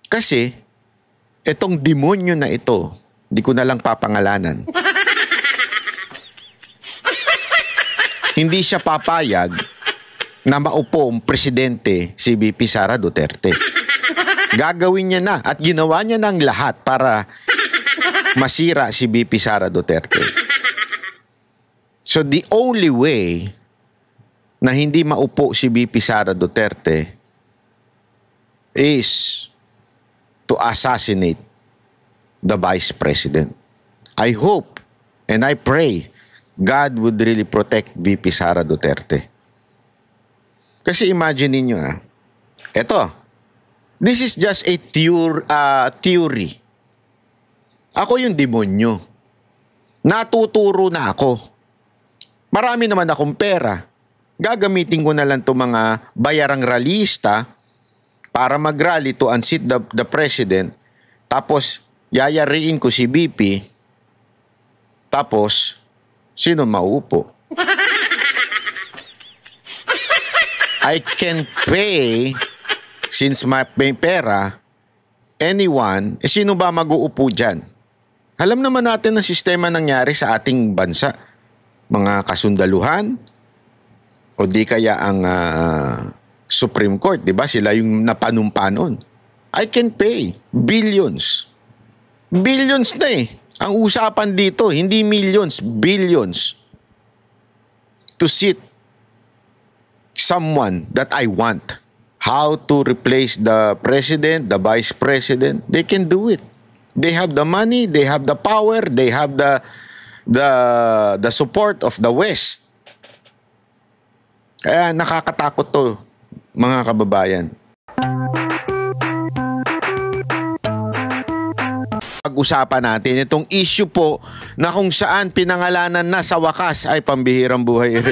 Kasi, itong demonyo na ito, hindi ko na lang papangalanan. Hindi siya papayag na maupo ang presidente si VP Sara Duterte. Gagawin niya na at ginawa niya ng lahat para masira si VP Sara Duterte. So the only way na hindi maupo si VP Sara Duterte is to assassinate the Vice President. I hope and I pray God would really protect VP Sara Duterte. Kasi imagine niyo eto, this is just a theory. Ako yung demonyo. Natuturo na ako. Marami naman akong pera. Gagamitin ko na lang itong mga bayarang rallyista para mag-rally to unseat the president. Tapos, yayariin ko si BP. Tapos, sino mauupo? I can pay, since may pera, anyone, sino ba mag-uupo dyan? Alam naman natin ang sistema nangyari sa ating bansa. Mga kasundaluhan, o di kaya ang Supreme Court, di ba? Sila yung napanumpa nun. I can pay billions. Billions na ang usapan dito, hindi millions, billions. To sit someone that I want. How to replace the president, the vice president, they can do it. They have the money, they have the power, they have the support of the West. Kaya nakakatakot to, mga kababayan. Pag-usapan natin itong issue po na kung saan pinangalanan na sa wakas ay pambihirang buhay.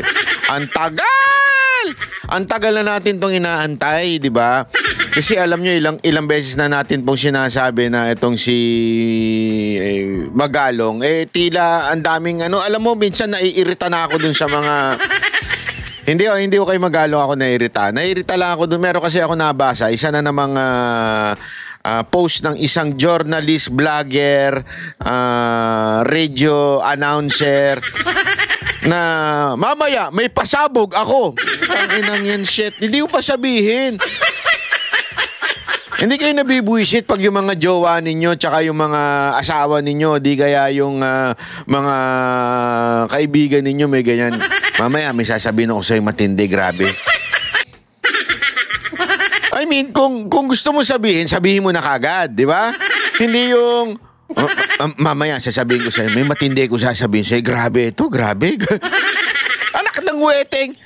Ang tagal! Ang tagal na natin itong inaantay, di ba? Kasi alam nyo, ilang beses na natin pong sinasabi na itong si Magalong, tila ang daming alam mo, minsan naiirita na ako dun sa mga... Hindi ko kay Magalong ako naiirita. Naiirita lang ako dun. Meron kasi ako nabasa. Isa na namang post ng isang journalist, vlogger, radio announcer na mamaya may pasabog ako. Tanginang yan shit. Hindi ko pa sabihin. Hindi kayo nabibuisit pag yung mga jowa ninyo tsaka yung mga asawa ninyo, di kaya yung mga kaibigan ninyo may ganyan. Mamaya may sasabihin ako sa'yo matindi, grabe. I mean, kung gusto mo sabihin mo na kagad, di ba? Hindi yung, mamaya sasabihin ko sa'yo, may matindi ko sasabihin sa'yo, grabe ito, grabe. Anak ng weteng.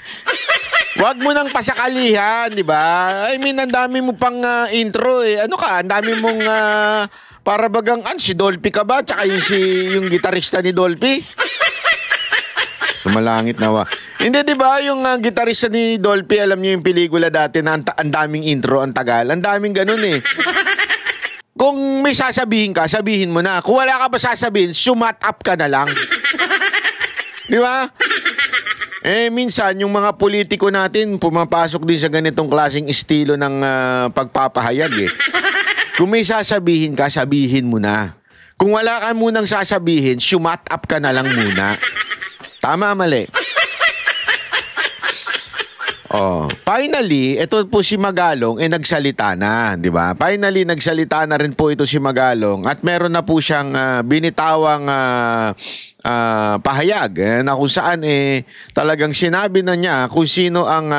Wag mo nang pasakalihan, di ba? I mean, ang dami mo pang intro Ano ka? Ang dami mong para bagang si Dolphy ka ba? Tsaka yung gitarista ni Dolphy? Sumalangit nawa. Hindi, di ba? Yung gitarista ni Dolphy, alam niyo yung pelikula dati na ang daming intro, ang tagal. Ang daming ganun Kung may sasabihin ka, sabihin mo na. Kung wala ka ba sasabihin, shut up ka na lang. Di ba? Minsan, yung mga politiko natin, pumapasok din sa ganitong klaseng estilo ng pagpapahayag Kung may sasabihin ka, sabihin mo na. Kung wala ka munang sasabihin, shut up ka na lang muna. Tama, mali. Finally, ito po si Magalong nagsalita na, di ba? Finally, nagsalita na rin po ito si Magalong at meron na po siyang binitawang pahayag na kung saan talagang sinabi na niya kung sino ang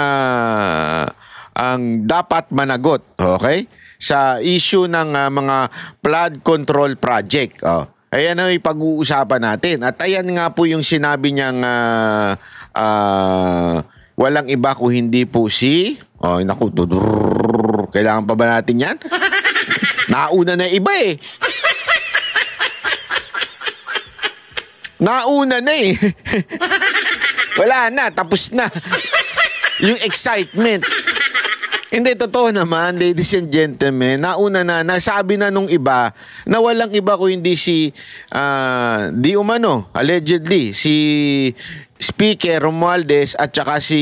dapat managot, okay? Sa issue ng mga flood control project. Ayan ang ipag-uusapan natin. At ayan nga po yung sinabi niyang walang iba kung hindi po si... naku, kailangan pa ba natin yan? Nauna na iba Nauna na Wala na, tapos na. Yung excitement. Hindi, totoo naman, ladies and gentlemen, nauna na, nasabi na nung iba na walang iba kung hindi si, di umano, allegedly, si Speaker Romualdez at saka si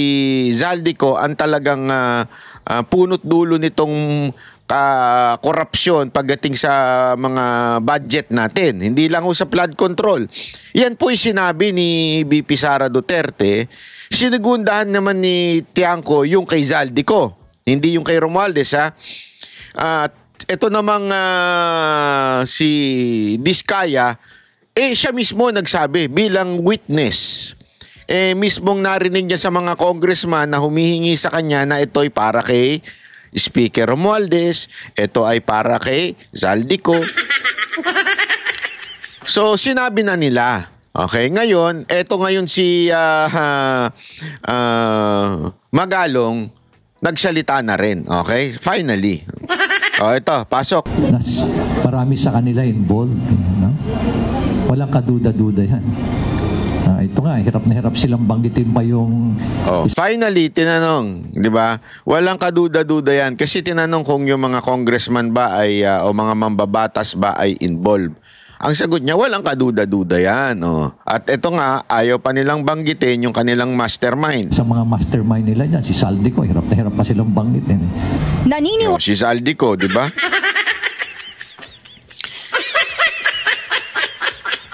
Zaldico ang talagang punot dulo nitong korupsyon pagdating sa mga budget natin. Hindi lang ho sa flood control. Yan po sinabi ni VP Sara Duterte. Sinigundahan naman ni Tiangco yung kay Zaldico. Hindi yung kay Romualdez, ha. At ito namang si Diskaya, siya mismo nagsabi bilang witness. Mismong narinig niya sa mga congressman na humihingi sa kanya na ito'y para kay Speaker Romualdez, ito ay para kay Zaldico. So, sinabi na nila. Okay, ngayon, eto ngayon si Magalong, nagsalita na rin. Okay, finally. Ito, pasok. Marami sa kanila involved. No? Walang kaduda-duda yan. Ito nga, hirap na hirap silang banggitin pa yung... Finally, tinanong, di ba? Walang kaduda-duda yan. Kasi tinanong kung yung mga congressman ba ay, o mga mambabatas ba ay involved. Ang sagot niya, walang kaduda-duda yan. At ito nga, ayaw pa nilang banggitin yung kanilang mastermind. Sa mga mastermind nila dyan, si Zaldico, hirap na hirap pa silang banggitin. Si Zaldico, di ba?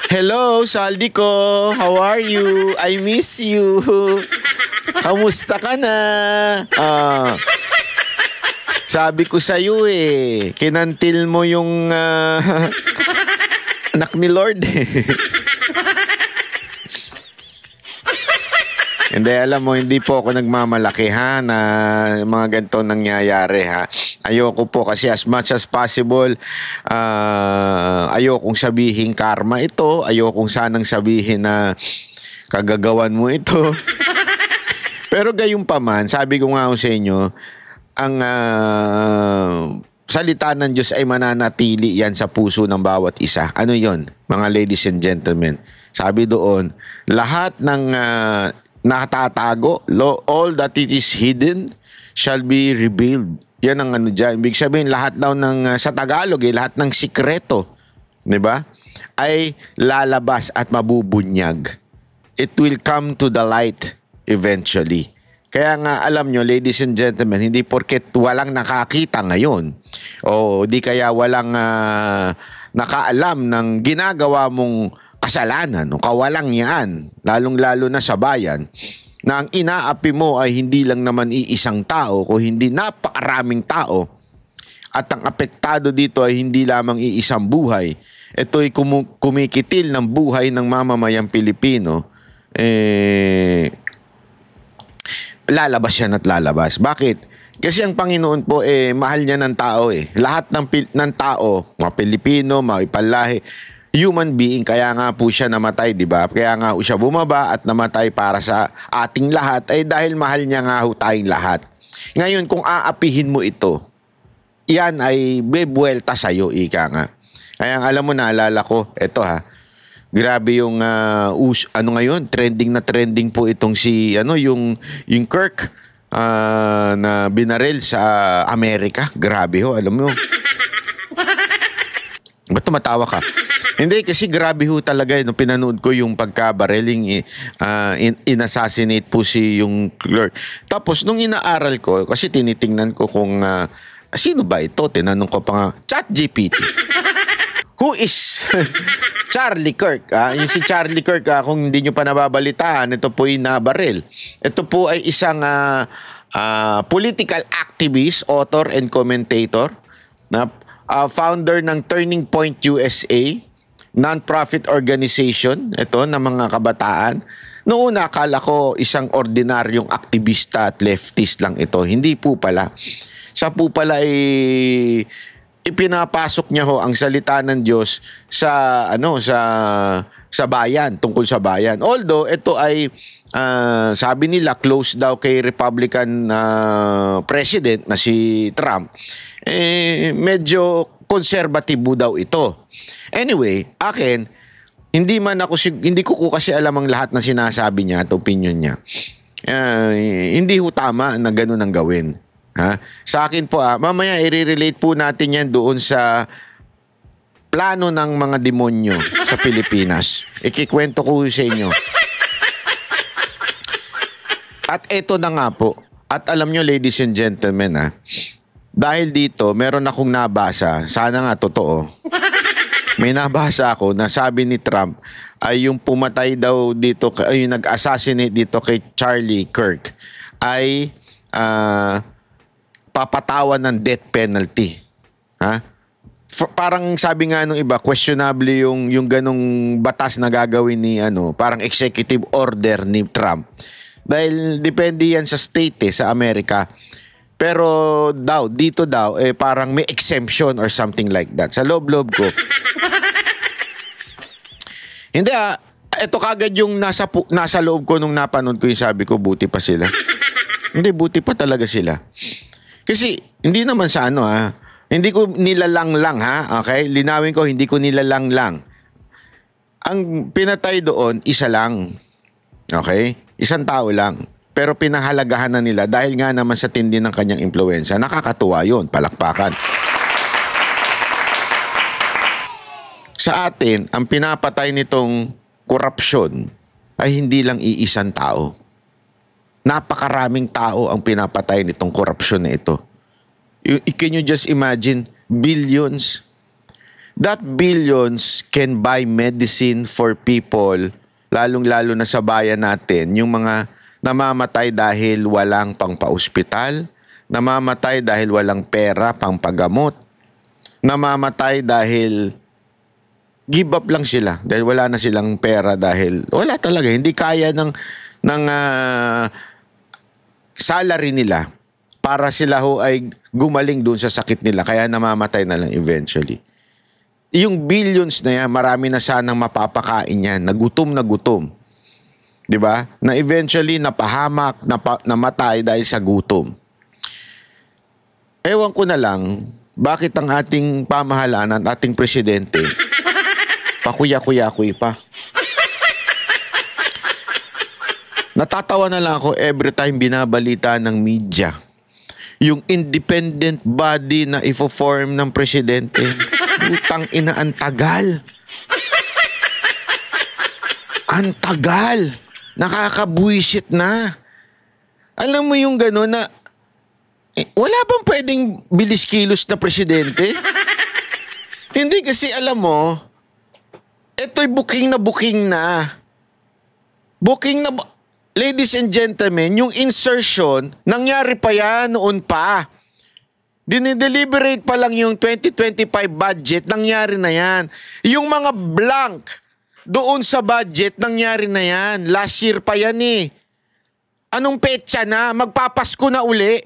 Hello, Zaldico. How are you? I miss you. Kamusta ka na? Sabi ko sa'yo kinantil mo yung anak ni Lord. Hindi, alam mo, hindi po ako nagmamalaki na mga ganito nangyayari Ayoko po kasi as much as possible, ayokong sabihin karma ito, ayokong sanang sabihin na kagagawan mo ito. Pero gayon pa man, sabi ko nga sa inyo, ang salita ng Diyos ay mananatili yan sa puso ng bawat isa. Ano yon, mga ladies and gentlemen? Sabi doon, lahat ng nakatatago, all that it is hidden shall be revealed. Yan ang dyan. Ibig sabihin, lahat daw ng, sa Tagalog, lahat ng sikreto, di ba, ay lalabas at mabubunyag. It will come to the light eventually. Kaya nga, alam nyo, ladies and gentlemen, hindi porket walang nakakita ngayon, o di kaya walang nakaalam ng ginagawa mong kasalanan o kawalang yan, lalong-lalo na sa bayan, na ang inaapi mo ay hindi lang naman iisang tao o hindi napakaraming tao at ang apektado dito ay hindi lamang iisang buhay. Ito'y kumikitil ng buhay ng mamamayang Pilipino. Lalabas yan at lalabas. Bakit? Kasi ang Panginoon po mahal niya ng tao Lahat ng tao, mga Pilipino, mga ipalahi, human being, kaya nga po siya namatay, di ba? Kaya nga po siya bumaba at namatay para sa ating lahat ay dahil mahal niya nga ho tayong lahat. Ngayon, kung aapihin mo ito, yan ay bebuelta sa'yo, ika nga. Kaya alam mo, naalala ko, eto grabe yung, ngayon, trending na trending po itong si, yung Kirk na binaril sa Amerika. Grabe ho, alam mo. Ba't tumatawa ka? Hindi, kasi grabe ho talaga. Nung pinanood ko yung pagka-barreling, in-assassinate po si yung clerk. Tapos, nung inaaral ko, kasi tinitingnan ko kung sino ba ito? Tinanong ko pa nga, ChatGPT. Who is Charlie Kirk? Yung si Charlie Kirk, kung hindi nyo pa nababalitaan, ito po yung nabaril. Ito po ay isang political activist, author, and commentator na founder ng Turning Point USA, non-profit organization, ito, ng mga kabataan. Noong una, akala ko isang ordinaryong aktivista at leftist lang ito. Hindi po pala. Sa po pala ipinapasok niya ho ang salita ng Diyos sa sa bayan, tungkol sa bayan. Although ito ay sabi nila close daw kay Republican president na si Trump. Medyo konserbatibo daw ito. Anyway, hindi ko kasi alam ang lahat na sinasabi niya at opinion niya. Hindi ho tama na gano'n ang gawin. Sa akin po, mamaya i-relate po natin yan doon sa plano ng mga demonyo sa Pilipinas. Ikikwento ko sa inyo. At eto na nga po. At alam nyo, ladies and gentlemen, dahil dito, meron akong nabasa, sana nga totoo. May nabasa ako na sabi ni Trump ay yung pumatay daw dito, ay yung nag-assassinate dito kay Charlie Kirk ay papatawan ng death penalty. Ha? Parang sabi nga nung iba, questionable yung ganong batas na gagawin ni parang executive order ni Trump. Dahil depende yan sa state sa Amerika. Pero dito daw parang may exemption or something like that. Sa loob-loob ko. Hindi ito kagad yung nasa loob ko nung napanood ko yung sabi ko, buti pa sila. Hindi, buti pa talaga sila. Kasi hindi naman sa hindi ko nilalang ha, okay? Linawin ko, hindi ko nilalang. Ang pinatay doon, isa lang. Okay? Isang tao lang. Pero pinahalagahan na nila dahil nga naman sa tindi ng kanyang impluwensya. Nakakatuwa yun, palakpakan. Sa atin, ang pinapatay nitong korupsyon ay hindi lang iisang tao. Napakaraming tao ang pinapatay nitong korupsyon na ito. Can you just imagine? Billions. That billions can buy medicine for people, lalong-lalo na sa bayan natin, yung mga namamatay dahil walang pangpa-ospital, namamatay dahil walang pera pangpagamot, namamatay dahil give up lang sila dahil wala na silang pera dahil wala talaga, hindi kaya ng salary nila para sila ay gumaling doon sa sakit nila kaya namamatay na lang eventually. Yung billions na yan, marami na sanang mapapakain yan, nagutom. 'Di ba? Na eventually napahamak, namatay dahil sa gutom. Ewan ko na lang bakit ang ating pamahalaan, ang ating presidente pakuya-kuya-kuy pa. Natatawa na lang ako every time binabalita ng media yung independent body na ifo-form ng presidente. Utang ina, ang tagal. Ang tagal. Nakakabuisit na. Alam mo yung gano'n na wala bang pwedeng bilis-kilos na presidente? Hindi kasi alam mo, ito'y booking na. Booking na. Ladies and gentlemen, yung insertion, nangyari pa yan noon pa. Dinideliberate pa lang yung 2025 budget, nangyari na yan. Yung mga blank doon sa budget, nangyari na yan. Last year pa yan eh. Anong petsa na? Magpapasko na uli.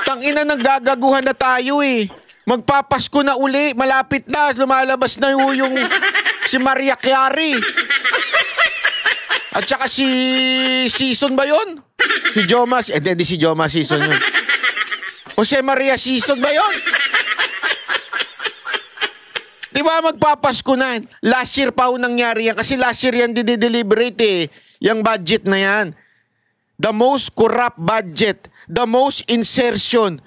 Tangina, naggagaguhan na tayo eh. Magpapasko na uli, malapit na, lumalabas na yung si Maria Chiari. At saka si Season ba yun? Si Jomas, hindi si Jomas Season yun. Jose Maria Season ba yun? Di ba magpapasko na? Last year pa nangyari yan. Kasi last year yan dideliberate eh. Yung budget na yan. The most corrupt budget. The most insertion.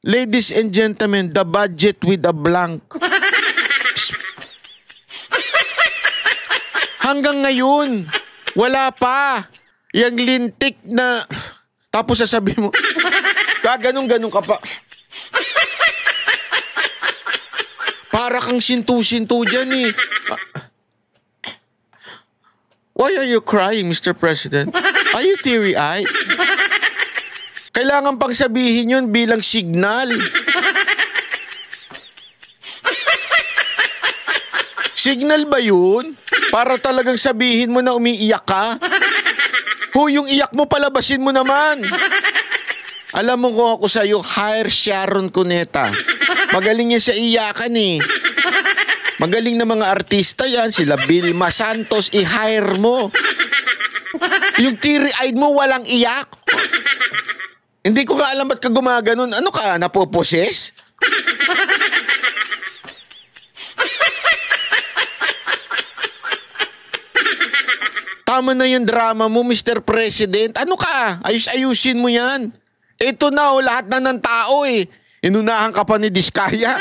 Ladies and gentlemen, the budget with a blank. Hanggang ngayon, wala pa. Yang lintik na... Tapos sasabihin mo, gaganong-ganong ka pa. Para kang sintu-sintu dyan eh. Why are you crying, Mr. President? Are you teary-eyed? Kailangan pang sabihin yun bilang signal. Signal ba yun? Para talagang sabihin mo na umiiyak ka? Yung iyak mo palabasin mo naman. Alam mo kung ako sa'yo, hire Sharon Cuneta. Magaling yan sa iyakan eh. Magaling na mga artista yan. Sila Vilma Santos, i-hire mo. Yung teary-eyed mo, walang iyak. Hindi ko nga alam ba't ka gumaganon. Ano ka, napoposes? Tama na yung drama mo, Mr. President. Ano ka? Ayusin mo yan. Ito na lahat na ng tao eh. Inunahan ka pa ni Diskaya.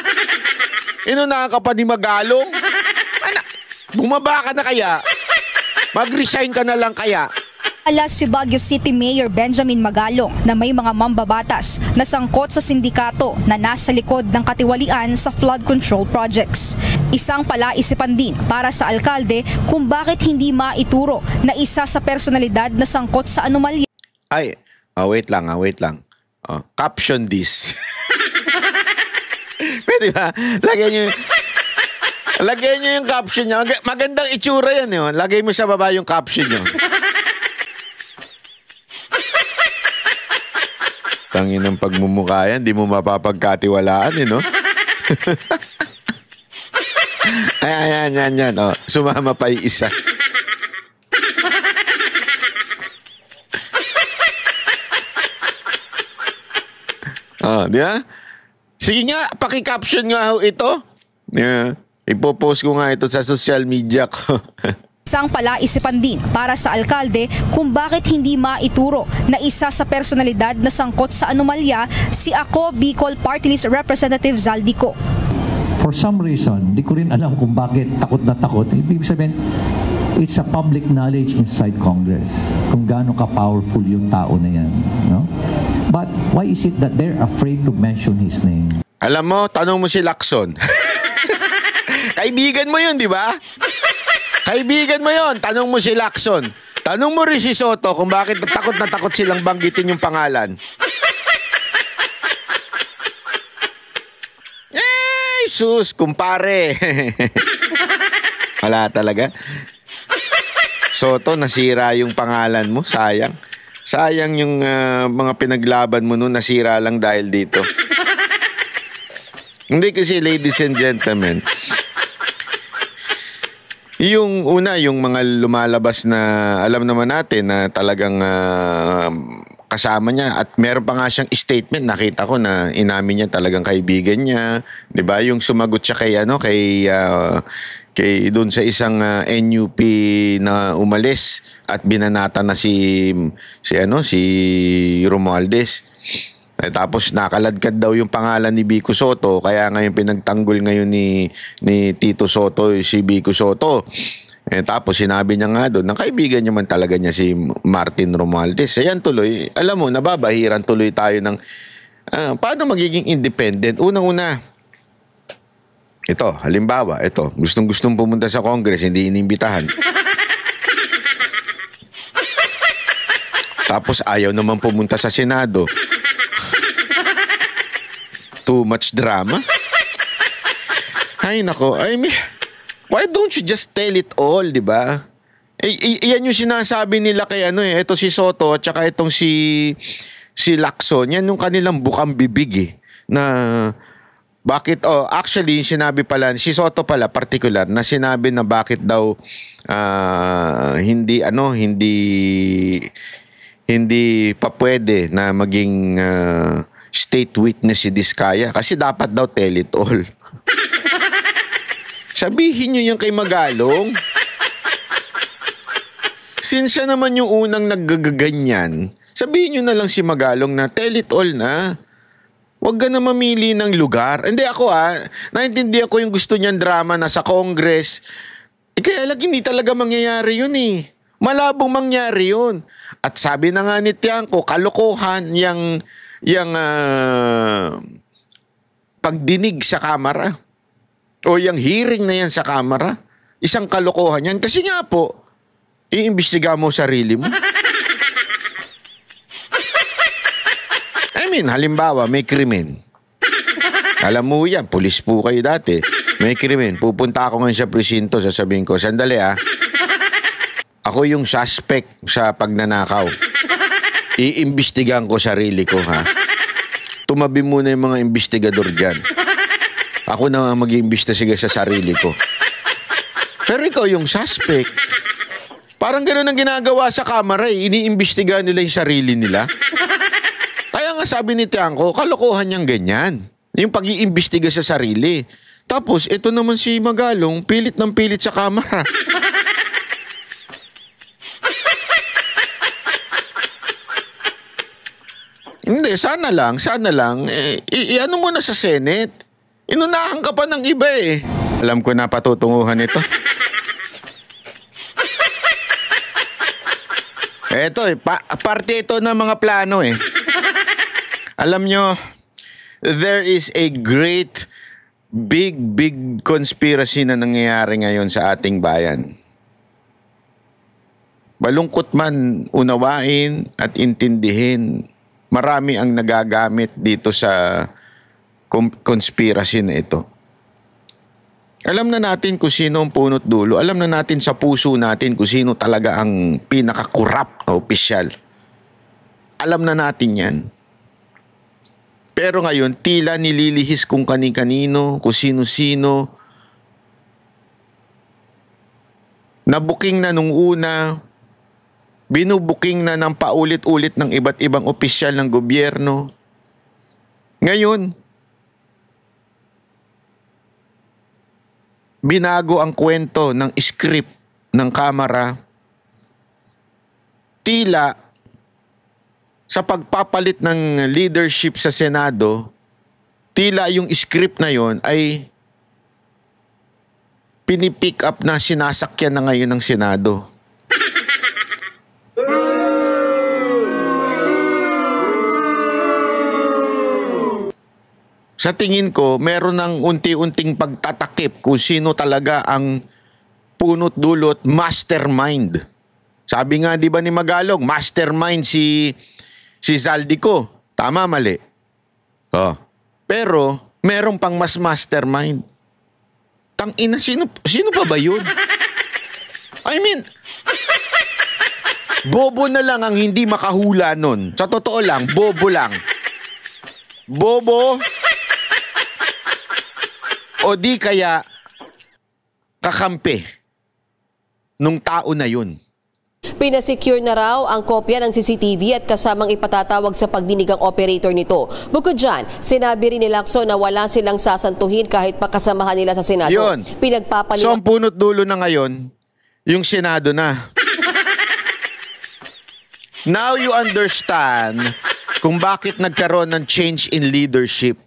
Inunahan ka pa ni Magalong. Bumaba ka na kaya? Mag-resign ka na lang kaya? Ala si Baguio City Mayor Benjamin Magalong na may mga mambabatas na sangkot sa sindikato na nasa likod ng katiwalian sa flood control projects. Isang palaisipan din para sa alkalde kung bakit hindi maituro na isa sa personalidad na sangkot sa anomalya. Ay, wait lang. Caption this. Pwede ba? Lagyan nyo yung caption nyo. Magandang itsura yan. Yun. Lagay mo sa baba yung caption nyo. Tangin ng pagmumukha yan, di mo mapapagkatiwalaan, no? Ayan. Oh, sumama pa yung isa. Oh, di ba? Sige nga, paki-caption nga ho ito. Yeah. Ipopost ko nga ito sa social media ko. Isang palaisipan din para sa alkalde kung bakit hindi maituro na isa sa personalidad na sangkot sa anomalya si Ako Bicol Party List Representative Zaldico. For some reason, di ko rin alam kung bakit takot na takot. Ibig sabihin, it's a public knowledge inside Congress kung gaano ka-powerful yung tao na yan. No? But why is it that they're afraid to mention his name? Alam mo, tanong mo si Lacson. Kaibigan mo yun, di ba? Kaibigan mo yon, tanong mo si Lacson. Tanong mo rin si Soto kung bakit takot na takot silang banggitin yung pangalan. Sus, kumpare. Wala talaga. Soto, nasira yung pangalan mo. Sayang. Sayang yung mga pinaglaban mo noon, nasira lang dahil dito. Hindi kasi, ladies and gentlemen, yung una, yung mga lumalabas na alam naman natin na talagang kasama niya at meron pa nga siyang statement, nakita ko na inamin niya talagang kaibigan niya, 'di ba? Yung sumagot siya kay doon sa isang NUP na umalis at binanata na si Romualdez. Tapos nakaladkad daw yung pangalan ni Vico Soto, kaya ngayon pinagtanggol ngayon ni Tito Soto si Vico Soto. Tapos sinabi niya nga doon, ng kaibigan niya man talaga niya si Martin Romualdez. Ayan tuloy, alam mo, nababahiran tuloy tayo ng paano magiging independent. Unang-una, ito, halimbawa, gustong-gustong pumunta sa Congress, hindi inimbitahan. Tapos ayaw naman pumunta sa Senado. Too much drama. Ay nako, why don't you just tell it all, di ba? Yan yung sinasabi nila kay ito si Soto at saka itong si Lacson, yan yung kanilang bukang bibig na bakit, actually sinabi pala, si Soto pala particular na sinabi na bakit daw hindi pa pwede na maging state witness si Diskaya kasi dapat daw tell it all. Sabihin nyo yan kay Magalong. Since siya naman yung unang naggaganyan, sabihin nyo na lang si Magalong na tell it all na. Huwag ka na mamili ng lugar. Hindi ako naintindihan ko yung gusto niyan drama na sa Congress. Kaya lang hindi talaga mangyayari yun eh. Malabong mangyari yun. At sabi na nga ni Tiangco, kalokohan yung pagdinig sa kamera o yung hearing na yan sa kamera, isang kalokohan yan. Kasi nga po, iimbestiga mo sarili mo. Halimbawa, may krimen. Alam mo yan, pulis po kayo dati. May krimen. Pupunta ako ngayon sa presinto, sasabihin ko, sandali ako yung suspect sa pagnanakaw. Iimbestigahan ko sarili ko, Tumabi muna yung mga investigador dyan. Ako na mag-iimbestiga sa sarili ko. Pero ikaw yung suspect. Parang gano'n ang ginagawa sa kamera iniimbestigahan nila yung sarili nila. Kaya nga sabi ni Tiangco, kalokohan niyang ganyan. Yung pag-iimbestiga sa sarili. Tapos, ito naman si Magalong, pilit ng pilit sa kamera. Hindi, sana lang, ano mo na sa Senate. Inunahan ka pa ng iba eh. Alam ko na patutunguhan ito. Eto parte ito ng mga plano eh. Alam nyo, there is a great, big conspiracy na nangyayari ngayon sa ating bayan. Malungkot man unawain at intindihin, marami ang nagagamit dito sa conspiracy na ito. Alam na natin kung sino ang punot dulo. Alam na natin sa puso natin kung sino talaga ang pinaka-corrupt na opisyal. Alam na natin yan. Pero ngayon, tila nililihis kung kani-kanino, kung sino-sino. Nabuking na nung una, binubuking na ng paulit-ulit ng iba't ibang opisyal ng gobyerno. Ngayon, binago ang kwento ng script ng Kamara. Tila sa pagpapalit ng leadership sa Senado, tila yung script na yon ay pinipick up na, sinasakyan na ngayon ng Senado. Sa tingin ko, meron ng unti-unting pagtatakip kung sino talaga ang punot dulot, mastermind. Sabi nga, di ba ni Magalong, mastermind si Zaldico. Tama, mali? Oh. Pero, meron pang mas mastermind. Tangina, sino pa ba yun? I mean, bobo na lang ang hindi makahula nun. Sa totoo lang, bobo lang. Bobo, o di kaya kakampi nung tao na yun. Pinasecure na raw ang kopya ng CCTV at kasamang ipatatawag sa pagdinigang operator nito. Bukod dyan, sinabi rin ni Lacson na wala silang sasantuhin kahit pakasamahan nila sa Senado. Yun. So ang punot dulo na ngayon, yung Senado na. Now you understand kung bakit nagkaroon ng change in leadership.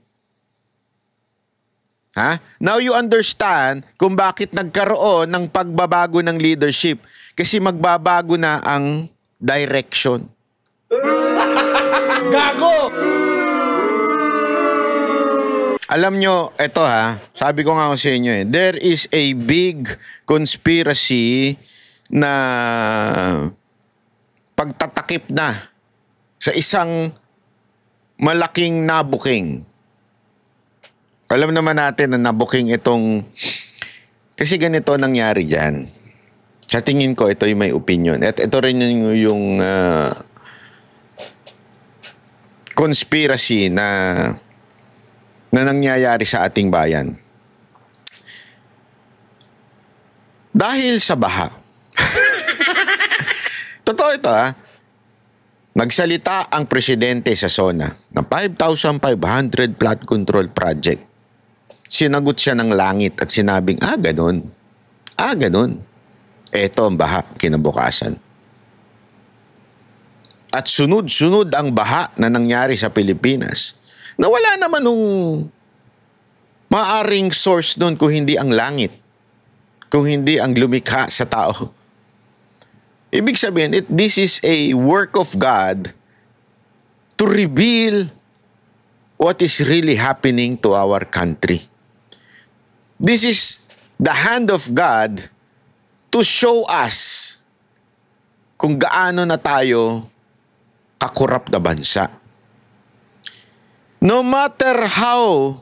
Ha? Now you understand kung bakit nagkaroon ng pagbabago ng leadership. Kasi magbabago na ang direction. Gago! Alam nyo, eto ha, sabi ko nga sa inyo there is a big conspiracy na pagtatakip na sa isang malaking nabuking. Alam naman natin na nabuking itong, kasi ganito nangyari dyan. Sa tingin ko, ito yung may opinion. At ito rin yung conspiracy na nangyayari sa ating bayan. Dahil sa baha. Totoo ito ha. Nagsalita ang presidente sa SONA ng 5,500 flood control project. Sinagot siya ng langit at sinabing, ganun. Ganun. Eto ang baha kinabukasan. At sunod-sunod ang baha na nangyari sa Pilipinas na wala naman nung maaring source nun kung hindi ang langit, kung hindi ang lumikha sa tao. Ibig sabihin, this is a work of God to reveal what is really happening to our country. This is the hand of God to show us kung gaano na tayo kakurap na bansa. No matter how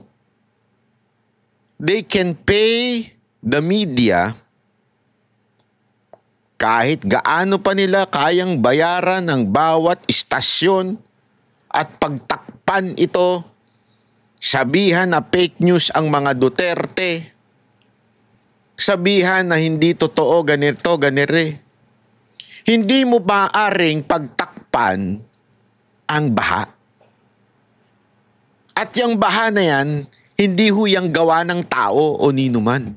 they can pay the media, kahit gaano pa nila kayang bayaran ang bawat istasyon at pagtakpan ito, sabihan na fake news ang mga Duterte, sabihan na hindi totoo ganito, ganire. Hindi mo maaaring pagtakpan ang baha. At yung baha na yan, hindi huyang gawa ng tao o ninuman.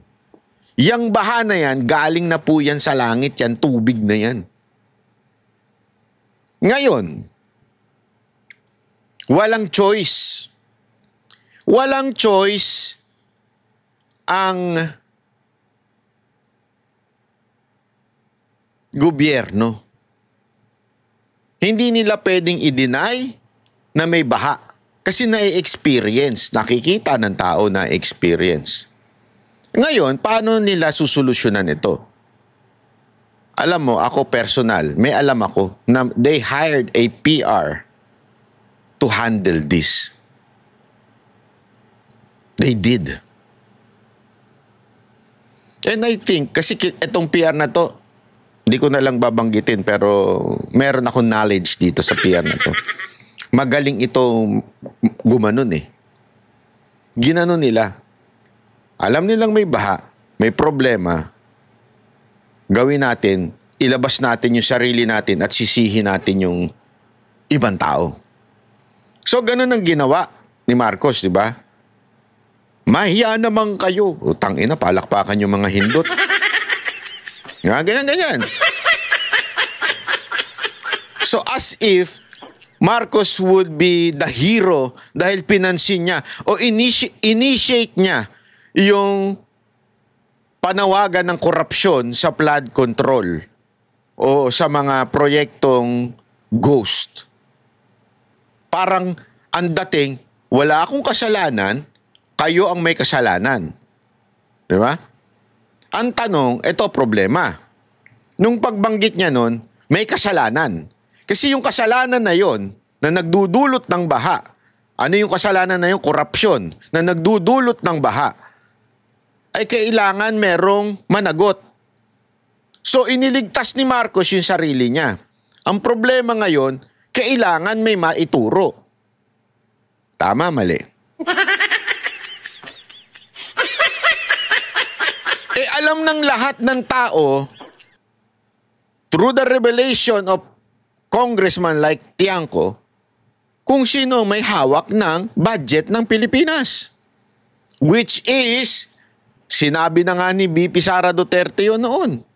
Yang baha na yan, galing na po yan sa langit, yan tubig na yan. Ngayon, walang choice. Walang choice ang gobyerno. Hindi nila pwedeng i-deny na may baha. Kasi na-experience, nakikita ng tao na experience. Ngayon, paano nila susolusyonan ito? Alam mo, ako personal, may alam ako na they hired a PR to handle this. They did. And I think, kasi itong PR na to, hindi ko na lang babanggitin, pero meron akong knowledge dito sa PR na to. Magaling ito gumanon eh. Ginanon nila. Alam nilang may baha, may problema. Gawin natin, ilabas natin yung sarili natin at sisihin natin yung ibang tao. So ganun ang ginawa ni Marcos, di ba? Mahiya naman kayo. Utang ina, palakpakan yung mga hindot. Ganyan. So as if Marcos would be the hero dahil pinansin niya o initiate niya yung panawagan ng korupsyon sa flood control o sa mga proyektong ghost. Parang ang dating, wala akong kasalanan, kayo ang may kasalanan. Di ba? Ang tanong, ito problema. Nung pagbanggit niya nun, may kasalanan. Kasi yung kasalanan na yon na nagdudulot ng baha, ano yung kasalanan na yung korupsyon na nagdudulot ng baha, ay kailangan merong managot. So iniligtas ni Marcos yung sarili niya. Ang problema ngayon, kailangan may maituro. Tama, mali. Alam ng lahat ng tao, through the revelation of congressman like Tiangco, kung sino may hawak ng budget ng Pilipinas. Which is, sinabi na nga ni VP Sara Duterte yun noon.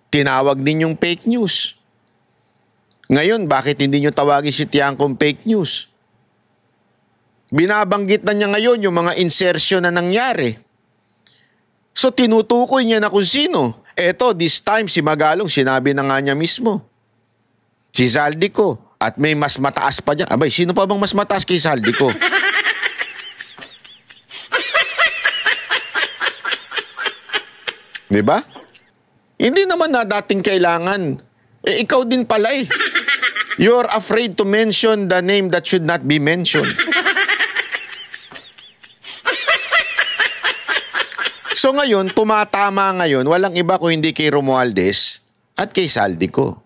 Tinawag din yung fake news. Ngayon, bakit hindi nyo tawagin si Tiangco fake news? Binabanggit na niya ngayon yung mga insertion na nangyari. So tinutukoy niya na kung sino. Eto, this time si Magalong, sinabi na nga niya mismo. Si Zaldico. At may mas mataas pa dyan. Abay, sino pa bang mas mataas kay Zaldico? Diba? Hindi naman na dating kailangan. Ikaw din pala eh. You're afraid to mention the name that should not be mentioned. So ngayon, tumatama ngayon, walang iba kung hindi kay Romualdez at kay Zaldico.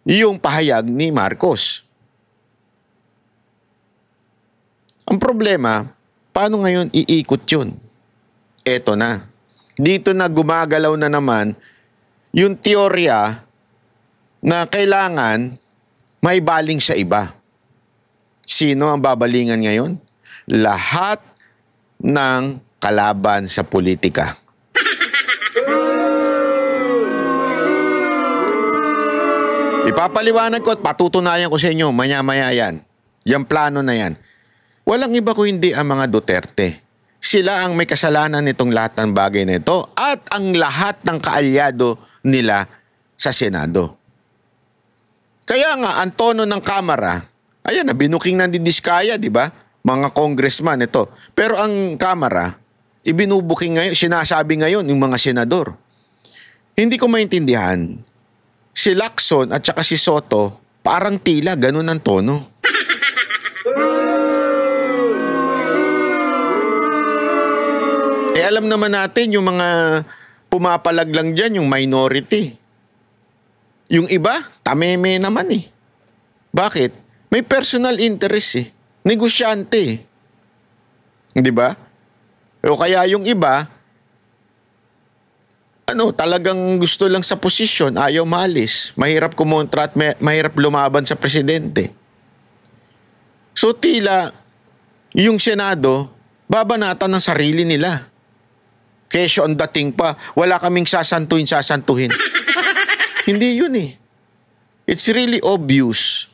Yung pahayag ni Marcos. Ang problema, paano ngayon iikot yun? Eto na. Dito na gumagalaw na naman yung teorya na kailangan may baling sa iba. Sino ang babalingan ngayon? Lahat ng kalaban sa politika. Ipapaliwanag ko at patutunayan ko sa inyo, maya-maya yan. Yung plano na yan. Walang iba ko hindi ang mga Duterte. Sila ang may kasalanan nitong lahat ng bagay na ito at ang lahat ng kaalyado nila sa Senado. Kaya nga, ang tono ng Kamara, ayan na, binuking na ni Diskaya, di ba? Mga congressman ito. Pero ang Kamara, ibinubuking ngayon, sinasabi ngayon yung mga senador. Hindi ko maintindihan. Si Lacson at saka si Soto, parang tila, ganun ang tono. Alam naman natin yung mga pumapalag lang dyan, yung minority. Yung iba, tameme naman eh. Bakit? May personal interest eh. Negosyante eh. Di ba? O kaya yung iba, talagang gusto lang sa posisyon, ayaw maalis. Mahirap kumontra at mahirap lumaban sa presidente. So tila, yung Senado, babanatan ng sarili nila. Kesyo ang dating pa, wala kaming sasantuhin. Hindi yun eh. It's really obvious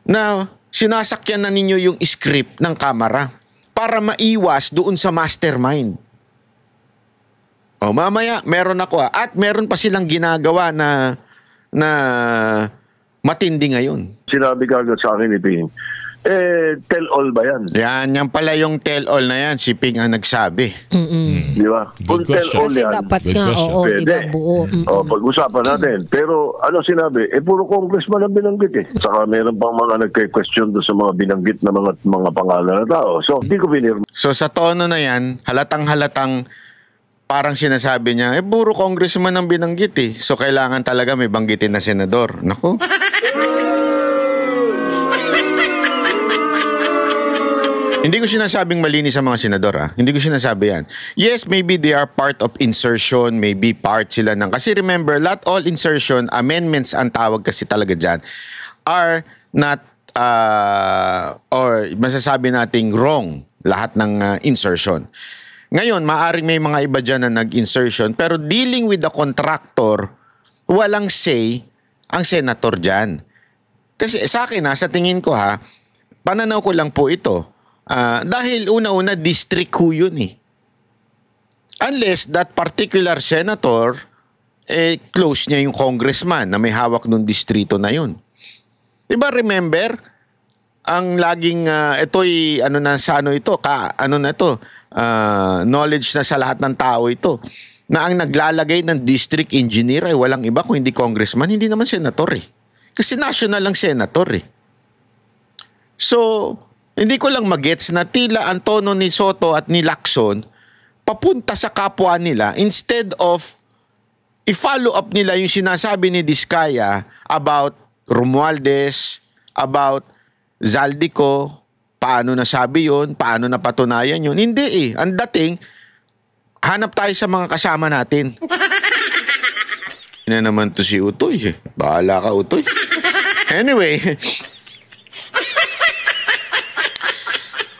na sinasakyan na ninyo yung script ng Kamara para maiwas doon sa mastermind. O mamaya, meron ako at meron pa silang ginagawa na matindi ngayon. Sinabi kagad sa akin ni Ping, tell all ba yan? Yan pala yung tell-all na yan. Si Ping ang nagsabi. Di ba? Kung tell all Kasi yan, dapat Good nga, question. oo, pwede. iba buo. Pag-usapan natin. Pero ano sinabi? Puro congressman ang binanggit eh. Saka meron pang mga nagke-question doon sa mga binanggit na mga pangalan na tao. So, hindi ko pinirma. So sa tono na yan, halatang parang sinasabi niya, puro congressman ang binanggit eh. So kailangan talaga may banggitin na senador. Naku. Hindi ko sinasabing malinis sa mga senador. Hindi ko sinasabi yan. Yes, maybe they are part of insertion, maybe part sila ng... Kasi remember, not all insertion, amendments ang tawag kasi talaga dyan, are not, or masasabi nating wrong lahat ng insertion. Ngayon, maaaring may mga iba dyan na nag-insertion, pero dealing with the contractor, walang say ang senator dyan. Kasi sa akin, sa tingin ko pananaw ko lang po ito. Dahil una-una, district ho yun eh. Unless that particular senator, close niya yung congressman na may hawak ng distrito na yun. Diba remember, ang laging, ito'y, knowledge na sa lahat ng tao ito, na ang naglalagay ng district engineer ay walang iba kung hindi congressman, hindi naman senator eh. Kasi national lang senator eh. So, hindi ko lang magets na tila ang tono ni Soto at ni Lacson papunta sa kapwa nila instead of i-follow up nila yung sinasabi ni Diskaya about Romualdez, about Zaldico, paano nasabi yun, paano napatunayan yun. Hindi eh. Ang dating, hanap tayo sa mga kasama natin. Ina naman to si Utoy eh. Bahala ka, Utoy. Anyway,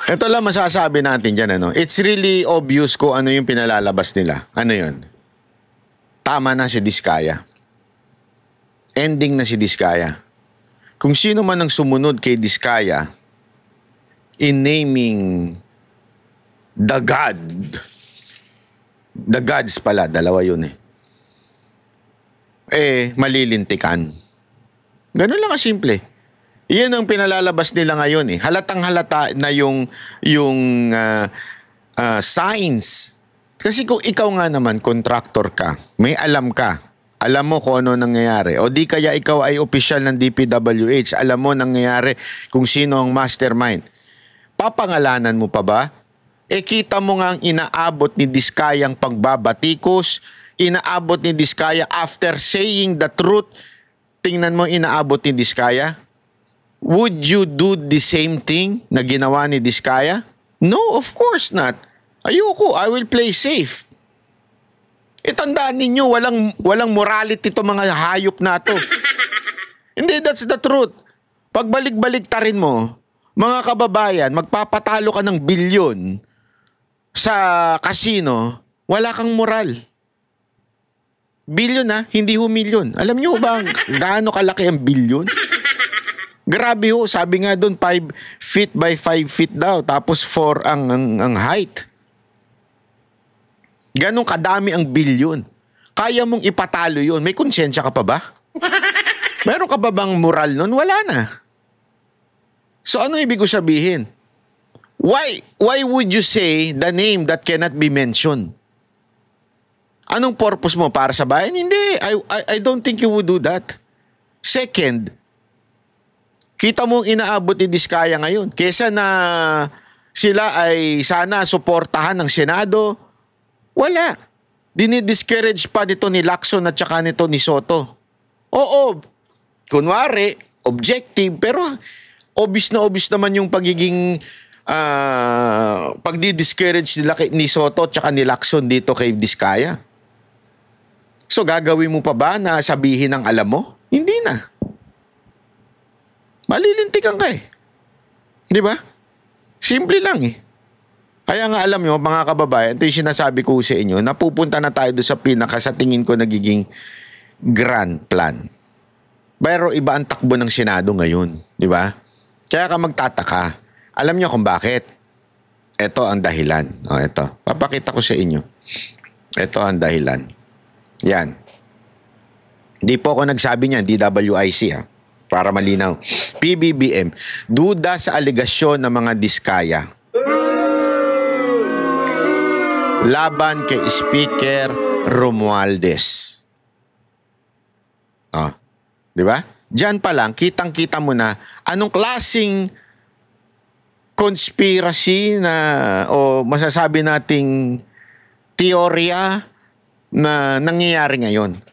ito lang masasabi natin dyan, It's really obvious kung ano yung pinalalabas nila. Ano yun? Tama na si Diskaya. Ending na si Diskaya. Kung sino man ang sumunod kay Diskaya in naming the God. The gods pala, dalawa yun eh. Malilintikan. Ganun lang kasimple. Iyan ang pinalalabas nila ngayon eh. Halatang halata na yung signs. Kasi kung ikaw nga naman, contractor ka, may alam ka, alam mo kung ano nangyayari. O di kaya ikaw ay opisyal ng DPWH, alam mo nangyayari kung sino ang mastermind. Papangalanan mo pa ba? Kita mo nga ang inaabot ni Diskaya ang pagbabatikos, inaabot ni Diskaya after saying the truth. Tingnan mo inaabot ni Diskaya. Would you do the same thing na ginawa ni Diskaya? No, of course not. Ayoko, I will play safe. Tandaan ninyo, walang morality to mga hayop na to. Hindi, that's the truth. Pagbalik-balik ta rin mo, mga kababayan, magpapatalo ka ng bilyon sa casino, wala kang moral. Bilyon hindi ho milyon. Alam nyo ba gaano kalaki ang bilyon? Grabe ho, sabi nga doon 5 feet by 5 feet daw, tapos 4 ang height. Ganong kadami ang bilyon. Kaya mong ipatalo yun. May konsensya ka pa ba? Meron ka ba bang moral nun? Wala na. So ano ibig ko sabihin? Why would you say the name that cannot be mentioned? Anong purpose mo? Para sa bayan? Hindi. I don't think you would do that. Second, kita mo inaabot ni Diskaya ngayon. Kesa na sila ay sana suportahan ng Senado, wala. Dinidiscourage pa nito ni Lacson at saka nito ni Soto. Oo, kunwari, objective, pero obvious naman yung pagiging pagdi-discourage nila ni Soto at saka ni Lacson dito kay Diskaya. So gagawin mo pa ba na sabihin ang alam mo? Hindi na. Malilintikan ka eh. Di ba? Simple lang eh. Kaya nga alam nyo, mga kababayan, ito yung sinasabi ko sa inyo, napupunta na tayo doon sa pinaka sa tingin ko nagiging grand plan. Pero iba ang takbo ng Senado ngayon. Di ba? Kaya ka magtataka. Alam nyo kung bakit? Ito ang dahilan. Ito. Papakita ko sa inyo. Ito ang dahilan. Yan. Hindi po ako nagsabi niyan, DWIC para malinaw. PBBM, duda sa aligasyon ng mga diskaya laban kay Speaker Romualdez. Di ba? Diyan pa lang, kitang-kita mo na anong klaseng conspiracy na o masasabi nating teorya na nangyayari ngayon.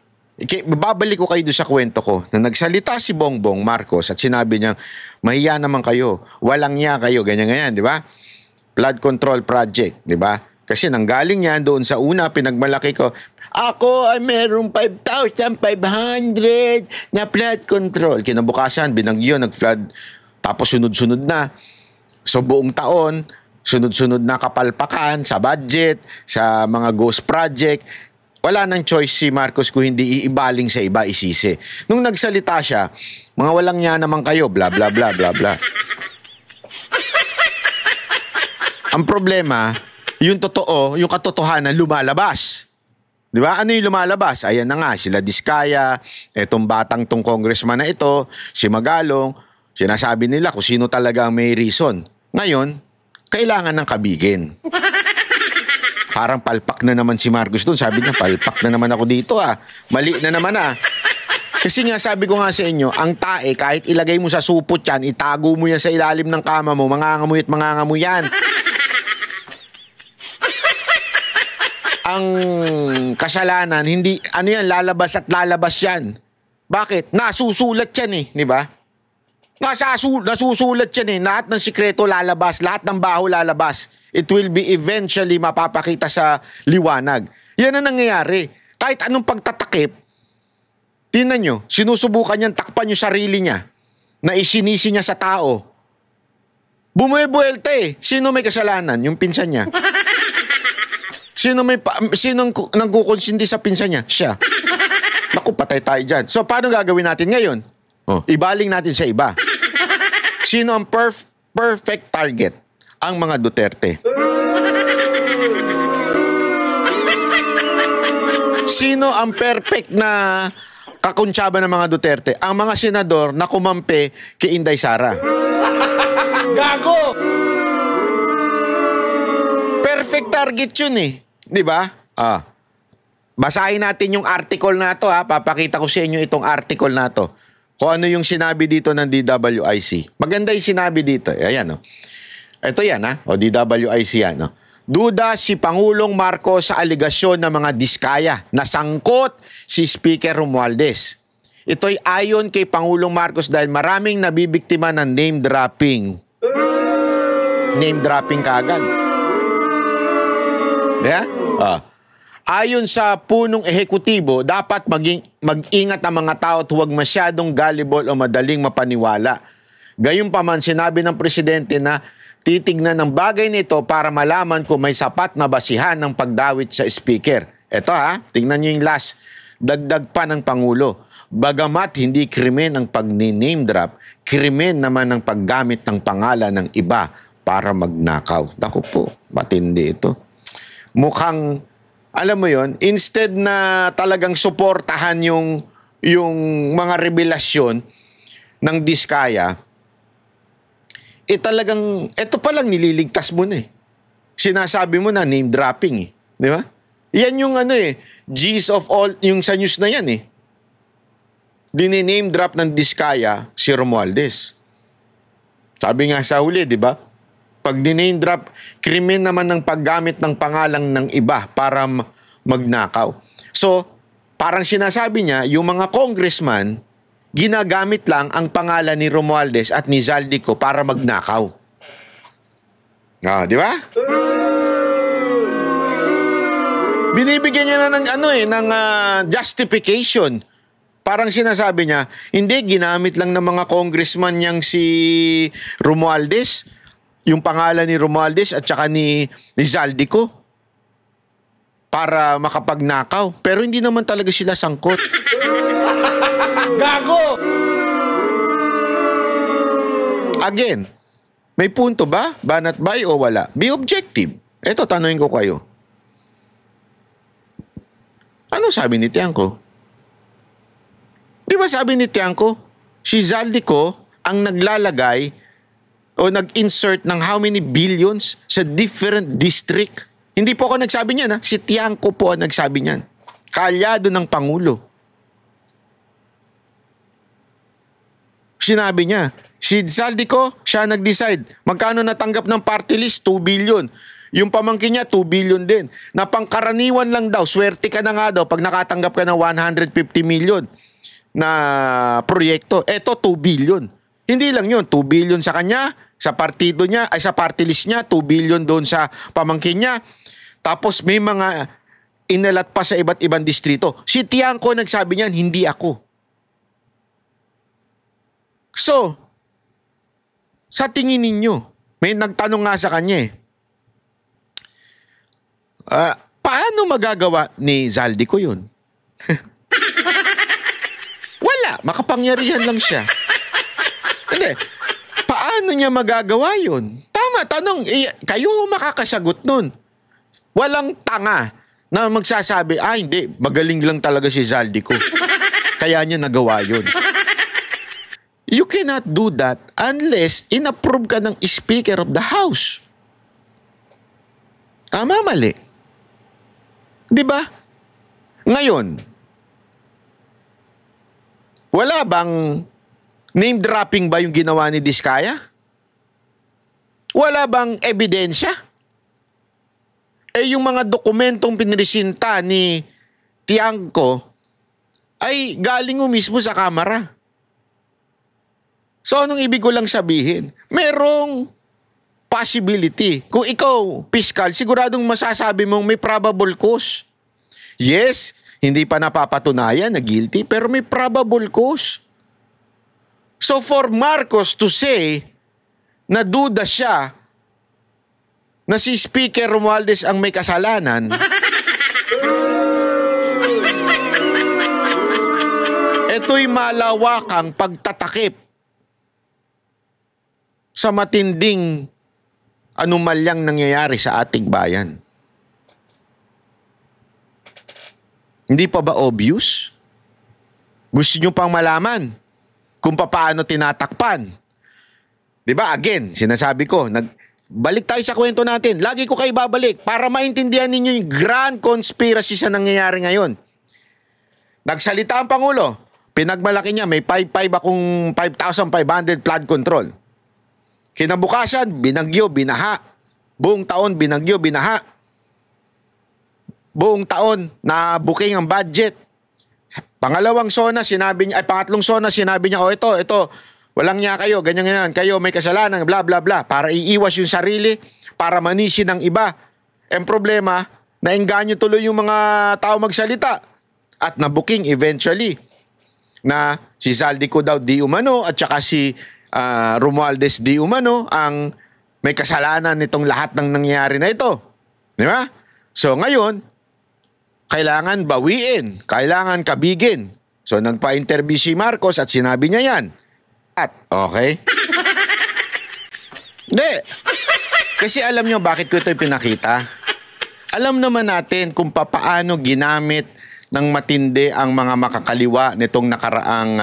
Babalik ko kayo doon sa kwento ko na nagsalita si Bongbong Marcos at sinabi niya, mahiya naman kayo, walang niya kayo, ganyan-ganyan, di ba? Flood control project, di ba? Kasi nanggaling yan doon sa una, pinagmalaki ko, ako ay merong 5,500 na flood control. Kinabukasan, binagyo, nag-flood, tapos sunod-sunod na. So buong taon, sunod-sunod na kapalpakan sa budget, sa mga ghost project. Wala nang choice si Marcos kung hindi iibaling sa iba, isisi. Nung nagsalita siya, mga walang niya naman kayo, bla bla bla bla bla. Ang problema, yung totoo, yung katotohanan lumalabas. Di ba? Ano yung lumalabas? Ayan na nga, sila Diskaya, etong batang tong congressman na ito, si Magalong, sinasabi nila kung sino talaga ang may reason. Ngayon, kailangan ng kabigin. Parang palpak na naman si Marcos doon. Sabi niya, palpak na naman ako dito Mali na naman Kasi nga sabi ko nga sa inyo, ang tae, kahit ilagay mo sa supot yan, itago mo yan sa ilalim ng kama mo, mangangamoy at mangangamoy yan. Ang kasalanan, hindi, lalabas at lalabas yan. Bakit? Nasusulat yan di ba? Nasusulat yan lahat ng sikreto lalabas, lahat ng baho lalabas. It will be eventually mapapakita sa liwanag. Yan ang nangyayari. Kahit anong pagtatakip, tingnan nyo, sinusubukan niyang takpan yung sarili niya na isinisi niya sa tao. Bumuebuelta Sino may kasalanan? Yung pinsan niya. Sinong nagkukonsinti sa pinsan niya? Siya. Naku, patay tayo dyan. So, paano gagawin natin ngayon? Ibaling natin sa iba. Sino ang perfect target? Ang mga Duterte. Sino ang perfect na kakuntsaba ng mga Duterte? Ang mga senador na kumampi kay Inday Sara. Gago! Perfect target yun Di ba? Basahin natin yung article na to Papakita ko sa inyo itong article na to. Kung ano yung sinabi dito ng DWIC. Maganda yung sinabi dito. Ayan Ito yan DWIC yan Duda si Pangulong Marcos sa aligasyon ng mga diskaya na sangkot si Speaker Romualdez. Ito'y ayon kay Pangulong Marcos dahil maraming nabibiktima ng name dropping. Name dropping kaagad. Yeah? Ayon sa punong ehekutibo, dapat mag-ingat ang mga tao at huwag masyadong gullible o madaling mapaniwala. Gayunpaman, sinabi ng presidente na titignan ng bagay nito para malaman kung may sapat na basihan ng pagdawit sa speaker. Ito tingnan nyo yung last. Dagdag pa ng Pangulo. Bagamat hindi krimen ang pag-name drop, krimen naman ang paggamit ng pangalan ng iba para magnakaw. Naku po, matindi ito. Mukhang, alam mo yon, instead na talagang suportahan yung mga revelasyon ng Diskaya, talagang, ito palang nililigtas mo na Sinasabi mo na name dropping Di ba? Yan yung G's of all, yung sa news na yan Dini-name drop ng Diskaya si Romualdez. Sabi nga sa huli, di ba? Pag diname drop, krimen naman ng paggamit ng pangalang ng iba para magnakaw. So, parang sinasabi niya, yung mga congressman, ginagamit lang ang pangalan ni Romualdez at ni Zaldico para magnakaw. Di ba? Binibigyan niya na ng justification. Parang sinasabi niya, hindi, ginamit lang ng mga congressman niyang si Romualdez, yung pangalan ni Romualdez at saka ni Zaldico para makapagnakaw. Pero hindi naman talaga sila sangkot. Gago! Again, may punto ba? Banat bay o wala? Be objective. Ito, tanungin ko kayo. Ano sabi ni Tiangco? Di ba sabi ni Tiangco, si Zaldico ang naglalagay o nag-insert ng how many billions sa different district. Hindi po ako nagsabi niyan, ha? Si Tiangco po ang nagsabi niyan. Kaalyado ng Pangulo. Sinabi niya, si Zaldico, siya nag-decide. Magkano natanggap ng party list? 2 billion. Yung pamangkin niya, 2 billion din. Na pangkaraniwan lang daw, swerte ka na nga daw pag nakatanggap ka ng 150 million na proyekto. Eto, 2 billion. Hindi lang yun, 2 billion sa kanya, sa partido niya, ay sa party list niya, 2 billion doon sa pamangkin niya. Tapos may mga inalat pa sa iba't ibang distrito. Si Tiangco nagsabi niyan, hindi ako. So, sa tingin ninyo, may nagtanong nga sa kanya paano magagawa ni Zaldico yun? Wala, makapangyarihan lang siya. Hindi, paano niya magagawa yun? Tama, tanong, kayo makakasagot nun. Walang tanga na magsasabi, hindi, magaling lang talaga si Zaldico. Kaya niya nagawa yun. You cannot do that unless in-approve ka ng Speaker of the House. Tama, mali. Diba? Ngayon, wala bang name dropping ba yung ginawa ni Diskaya? Wala bang ebidensya? Yung mga dokumentong pinresinta ni Tiangco ay galing mismo sa Kamara. So, anong ibig ko lang sabihin? Merong possibility. Kung ikaw, piskal, siguradong masasabi mong may probable cause. Yes, hindi pa napapatunayan na guilty, pero may probable cause. So, for Marcos to say na duda siya na si Speaker Romualdez ang may kasalanan, ito'y malawakang pagtatakip sa matinding anomalyang nangyayari sa ating bayan. Hindi pa ba obvious? Gusto nyo pang malaman kung paano tinatakpan? Diba? Again, sinasabi ko, balik tayo sa kwento natin. Lagi ko kayo babalik para maintindihan ninyo yung grand conspiracy sa nangyayari ngayon. Nagsalita ang Pangulo, pinagmalaki niya, may 5,500 flood control. Kinabukasan, binagyo, binaha. Buong taon, binagyo, binaha. Buong taon, na booking ang budget. Pangatlong zona, sinabi niya, ito, walang niya kayo, ganyan, kayo may kasalanan, bla bla bla, para iiwas yung sarili, para manisin ng iba. Ang problema, naengganyo tuloy yung mga tao magsalita. At na-booking eventually na si Zaldico daw di umano at saka si Romualdez di umano ang may kasalanan nitong lahat ng nangyayari na ito. Di ba? So ngayon, kailangan bawiin, kailangan kabigin. So nagpa-interview si Marcos at sinabi niya yan. Okay? Hindi. Kasi alam nyo bakit ko ito pinakita? Alam naman natin kung paano ginamit ng matindi ang mga makakaliwa nitong nakaraang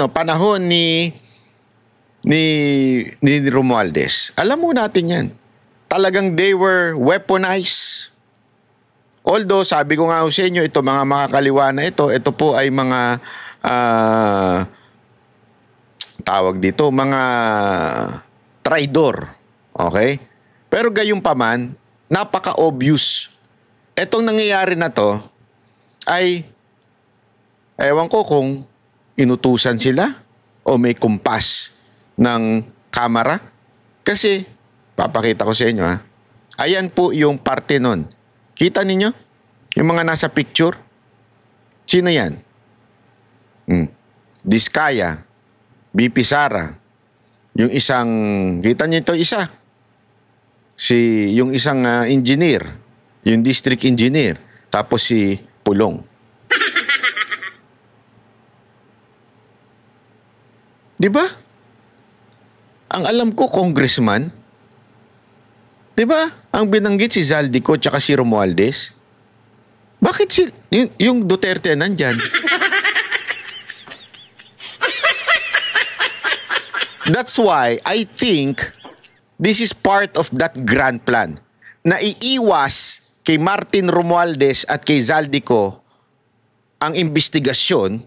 panahon ni Romualdez. Alam mo natin yan. Talagang they were weaponized. Although, sabi ko nga sa inyo, ito mga makakaliwa na ito po ay mga tawag dito, mga traidor. Okay? Pero gayunpaman, napaka-obvious. Etong nangyayari na to ay ewan ko kung inutusan sila o may kumpas ng kamera. Kasi, papakita ko sa inyo ayan po yung parte nun. Kita ninyo? Yung mga nasa picture? Sino yan? Diskaya, BP Sara, yung isang, kita niyo ito isa? Yung isang engineer, yung district engineer, tapos si Pulong. Di ba? Ang alam ko, congressman. Di ba? Ang binanggit si Zaldico tsaka si Romualdez. Bakit yung Duterte nandyan? That's why I think this is part of that grand plan na iiwas kay Martin Romualdez at kay Zaldico ang investigasyon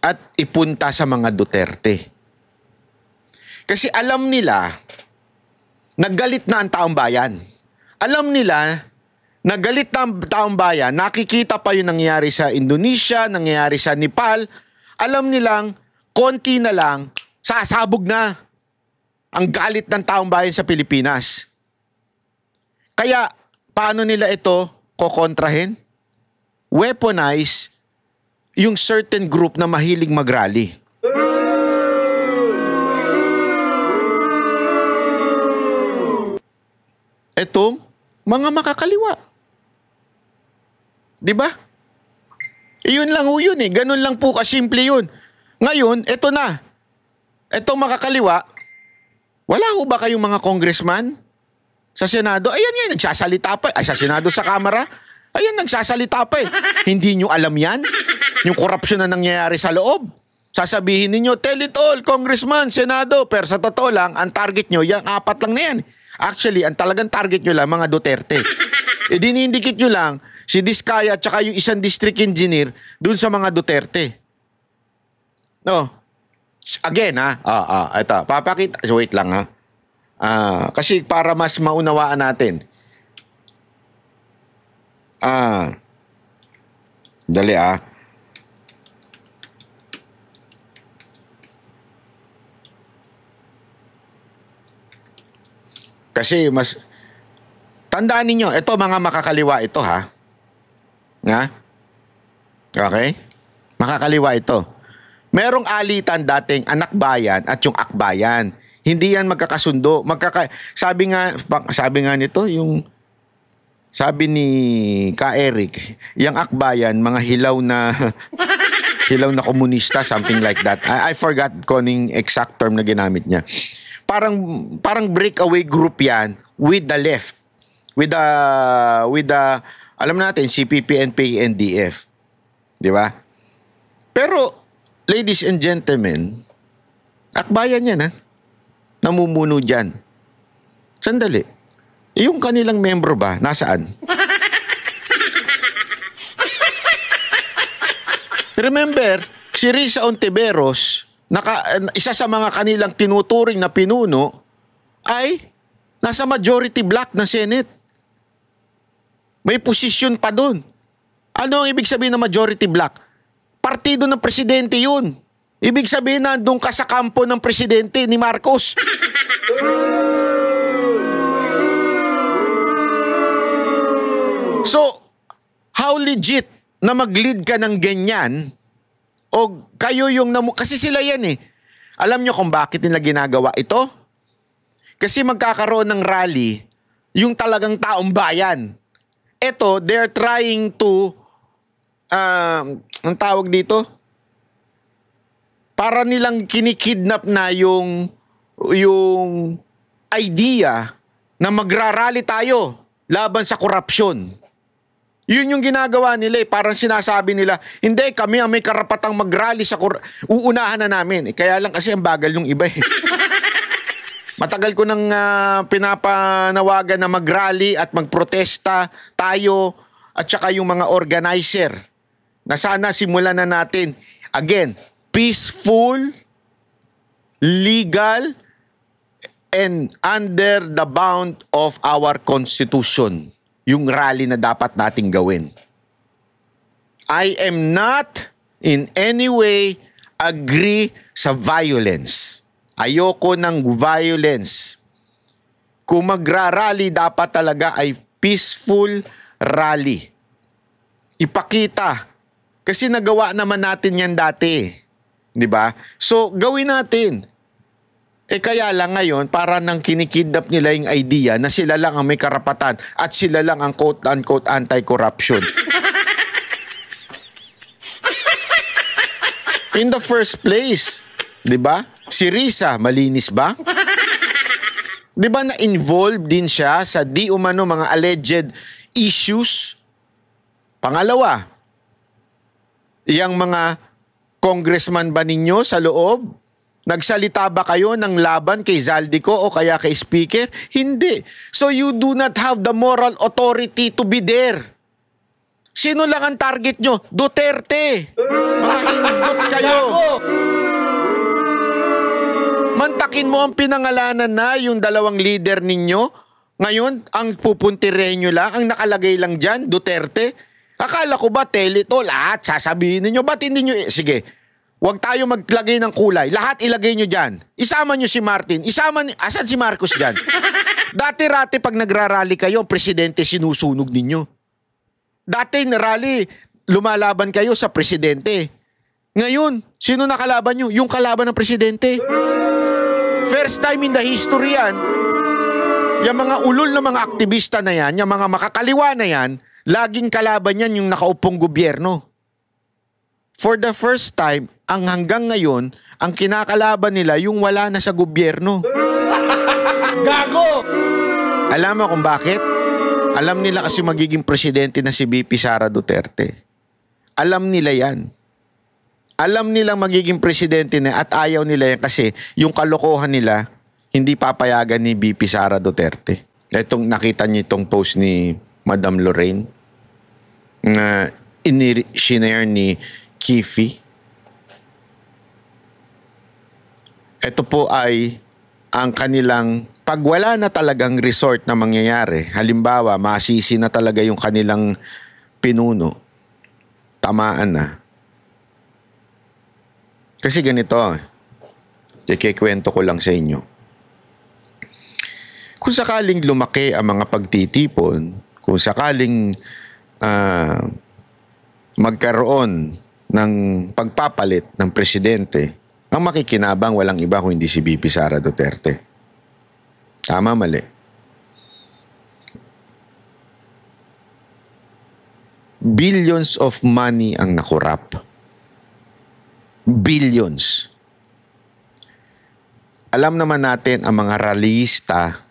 at ipunta sa mga Duterte. Kasi alam nila naggalit na ang taong bayan. Alam nila naggalit na ang taong bayan, nakikita pa yung nangyayari sa Indonesia, nangyayari sa Nepal. Alam nilang konti na lang, sasabog na ang galit ng taong bayan sa Pilipinas. Kaya, paano nila ito kokontrahin? Weaponize yung certain group na mahilig mag-rally. Etong mga makakaliwa. Diba? Iyon lang ho yun eh. Ganun lang po kasimple yun. Ngayon, eto na. Etong makakaliwa, wala ho ba kayong mga congressman sa Senado? Ayan nga, nagsasalita pa. Ay, sa Senado, sa Kamara. Ayan, nagsasalita pa eh. Hindi nyo alam yan? Yung korupsyon na nangyayari sa loob. Sasabihin ninyo, tell it all, Congressman, Senado. Pero sa totoo lang, ang target nyo, yung 4 lang na yan. Actually, ang talagang target nyo lang, mga Duterte. E dinindikit nyo lang, si Diskaya at saka yung isang district engineer dun sa mga Duterte. No. Again, ito, papakita. Wait lang, ha. Kasi para mas maunawaan natin. Dali, Kasi mas tandaan ninyo, ito mga makakaliwa ito, ha? Nga? Okay? Makakaliwa ito. Merong alitan dating anak bayan at yung akbayan. Hindi yan magkakasundo. Sabi nga nito, sabi ni Ka Eric, yung akbayan, mga hilaw na komunista, something like that. I forgot kung anong exact term na ginamit niya. Parang breakaway group yan with the left. With the alam natin, CPP, NPA, NDF. Di ba? Pero, ladies and gentlemen, akbayan yan, ha? Namumuno dyan. Sandali. Yung kanilang membro ba, nasaan? Remember, si Risa Ontiveros, isa sa mga kanilang tinuturing na pinuno, ay nasa majority block na Senate. May posisyon pa dun. Ano ang ibig sabihin ng majority block? Partido ng presidente yun. Ibig sabihin na doon ka sa kampo ng presidente ni Marcos. So, how legit na mag-lead ka ng ganyan o kayo yung kasi sila yan eh. Alam nyo kung bakit nila ginagawa ito? Kasi magkakaroon ng rally yung talagang taong bayan. Ito, they're trying to ang tawag dito? Para nilang kinikidnap na yung idea na magrarally tayo laban sa korupsyon. Yun yung ginagawa nila eh. Parang sinasabi nila, hindi, kami ang may karapatang mag-rally sa uunahan na namin. Kaya lang kasi ang bagal yung iba eh. Matagal ko nang pinapanawagan na mag-rally at magprotesta tayo at saka yung mga organizer na sana simulan na natin. Again, peaceful, legal, and under the bound of our Constitution. Yung rally na dapat nating gawin. I am not in any way agree sa violence. Ayoko ng violence. Kung magra-rally, dapat talaga ay peaceful rally. Ipakita. Kasi nagawa naman natin yan dati. Di ba? So, gawin natin. Kaya lang ngayon, para nang kinikidnap nila yung idea na sila lang ang may karapatan at sila lang ang quote-unquote anti-corruption. In the first place, di ba? Si Risa, malinis ba? Di ba na-involved din siya sa di umano mga alleged issues? Pangalawa, iyang mga congressman ba ninyo sa loob Nagsalita ba kayo ng laban kay Zaldico o kaya kay Speaker? Hindi. So you do not have the moral authority to be there. Sino lang ang target nyo? Duterte. Mga hindot kayo. Mantakin mo ang pinangalanan na yung dalawang leader ninyo. Ngayon, ang pupuntirehin nyo lang, ang nakalagay lang dyan, Duterte. Akala ko ba, ito lahat, sasabihin ninyo. Ba't hindi nyo, sige, huwag tayo maglagay ng kulay. Lahat ilagay nyo dyan. Isama nyo si Martin. Asan si Marcos dyan? Dati-rati pag nagrarally kayo, ang presidente sinusunog ninyo. Dati rally, lumalaban kayo sa presidente. Ngayon, sino nakalaban nyo? Yung kalaban ng presidente. First time in the history yan, yung mga ulol na mga aktivista na yan, yung mga makakaliwa na yan, laging kalaban yan yung nakaupong gobyerno. For the first time, ang hanggang ngayon, ang kinakalaban nila yung wala na sa gobyerno. Gago! Alam mo kung bakit? Alam nila kasi magiging presidente na si VP Sara Duterte. Alam nila yan. Alam nilang magiging presidente na at ayaw nila yan kasi yung kalokohan nila hindi papayagan ni VP Sara Duterte. Itong nakita niyo itong post ni Madam Lorraine na sinare ni Kifi. Ito po ay ang kanilang pag wala na talagang resort na mangyayari, halimbawa masisi na talaga yung kanilang pinuno, tamaan na. Kasi ganito, ikikwento ko lang sa inyo. Kung sakaling lumaki ang mga pagtitipon, kung sakaling magkaroon ng pagpapalit ng presidente, ang makikinabang walang iba kung hindi si VP Sara Duterte. Tama, mali. Billions of money ang nakurap. Billions. Alam naman natin ang mga rallyista,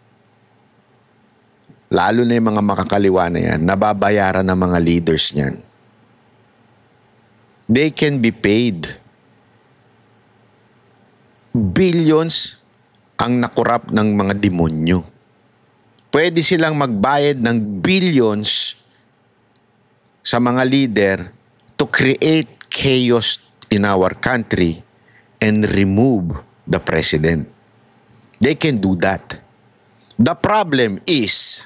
lalo na yung mga makakaliwa na yan, nababayaran ng mga leaders niyan. They can be paid. Billions ang nakurap ng mga demonyo. Pwede silang magbayad ng billions sa mga leader to create chaos in our country and remove the president. They can do that. The problem is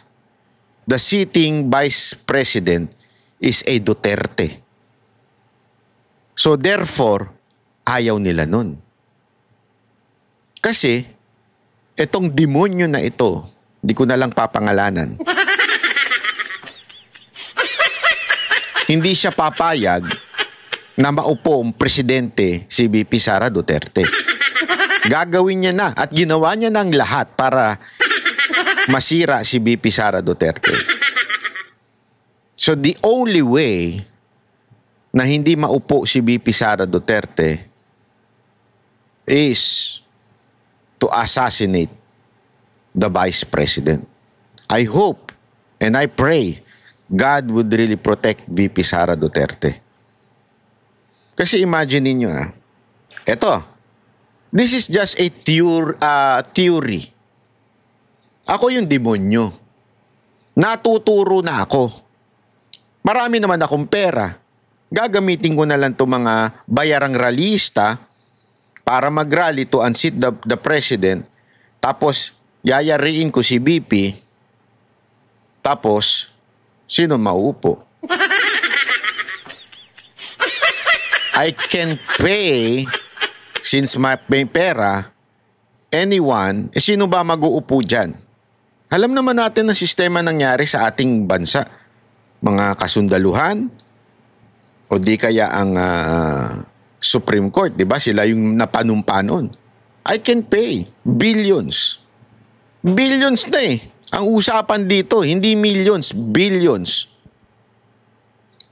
the sitting vice president is a Duterte. So therefore, ayaw nila nun. Kasi, itong demonyo na ito, di ko na lang papangalanan. Hindi siya papayag na maupo ang presidente si VP Sara Duterte. Gagawin niya na at ginawa niya ng lahat para masira si VP Sara Duterte. So the only way na hindi maupo si VP Sara Duterte is to assassinate the vice president. I hope and I pray God would really protect VP Sara Duterte. Kasi imagine niyo this is just a theory. Ako yung demonyo. Natuturo na ako. Marami naman akong pera. Gagamitin ko na lang itong mga bayarang rallyista para mag-rally to unseat the president. Tapos, yayariin ko si BP. Tapos, sino mauupo? I can pay, since may pera, anyone, sino ba mag-uupo dyan? Alam naman natin ang sistema nangyari sa ating bansa. Mga kasundaluhan, o di kaya ang Supreme Court, di ba? Sila yung napanumpa noon. I can pay billions. Billions na eh. Ang usapan dito, hindi millions, billions.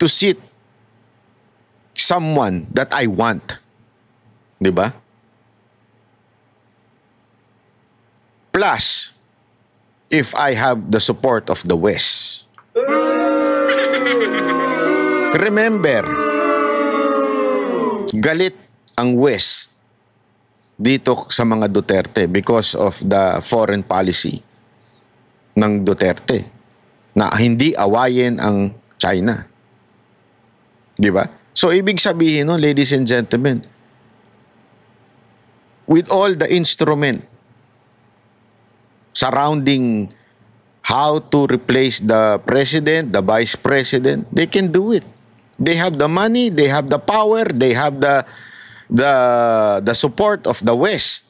To sit someone that I want. Di ba? Plus, if I have the support of the West. Remember, galit ang West dito sa mga Duterte because of the foreign policy ng Duterte na hindi awayin ang China. Di ba? So, ibig sabihin, no, ladies and gentlemen, with all the instrument surrounding how to replace the president, the vice president, they can do it. They have the money, they have the power, they have the support of the West.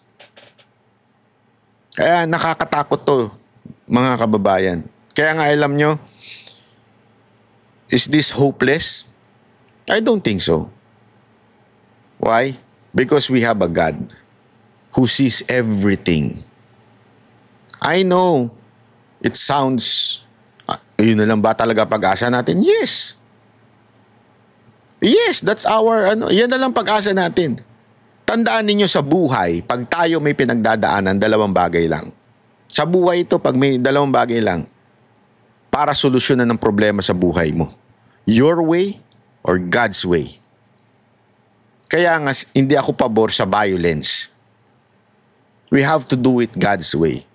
Kaya nakakatakot to, mga kababayan. Kaya nga alam nyo, is this hopeless? I don't think so. Why? Because we have a God who sees everything. I know, it sounds, yun na lang ba talaga pag-asa natin? Yes. Yes, that's our, yan na lang pag-asa natin. Tandaan ninyo sa buhay, pag tayo may pinagdadaanan, dalawang bagay lang. Sa buhay ito, pag may dalawang bagay lang, para solusyonan ng problema sa buhay mo. Your way or God's way. Kaya nga, hindi ako pabor sa violence. We have to do it God's way.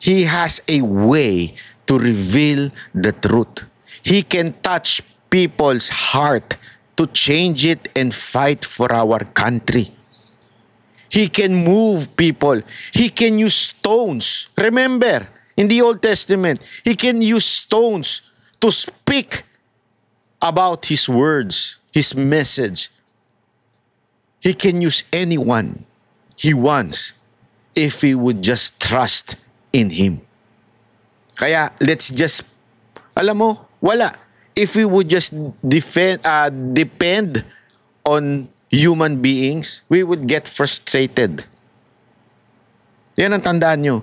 He has a way to reveal the truth. He can touch people's heart to change it and fight for our country. He can move people. He can use stones. Remember, in the Old Testament, He can use stones to speak about His words, His message. He can use anyone He wants if we would just trust in Him. Kaya, let's just, alam mo, wala. If we would just depend on human beings, we would get frustrated. Yan ang tandaan nyo.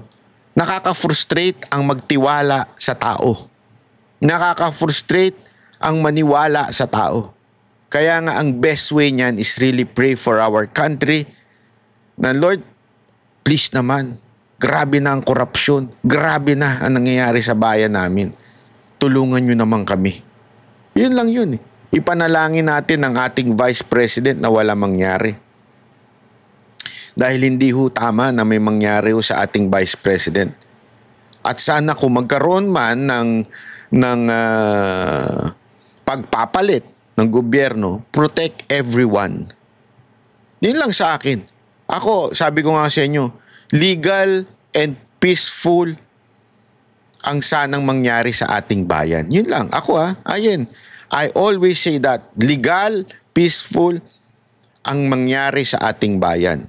Nakaka-frustrate ang magtiwala sa tao. Nakaka-frustrate ang maniwala sa tao. Kaya nga ang best way niyan is really pray for our country na Lord, please naman, grabe na ang korupsyon, grabe na ang nangyayari sa bayan namin. Tulungan nyo naman kami. Yun lang yun. Ipanalangin natin ang ating Vice President na wala mangyari. Dahil hindi ho tama na may mangyari ho sa ating Vice President. At sana kung magkaroon man ng pagpapalit ng gobyerno, protect everyone. Yun lang sa akin. Ako, sabi ko nga sa inyo, legal and peaceful ang sanang mangyari sa ating bayan. Yun lang. Ako ayan. I always say that legal, peaceful ang mangyari sa ating bayan.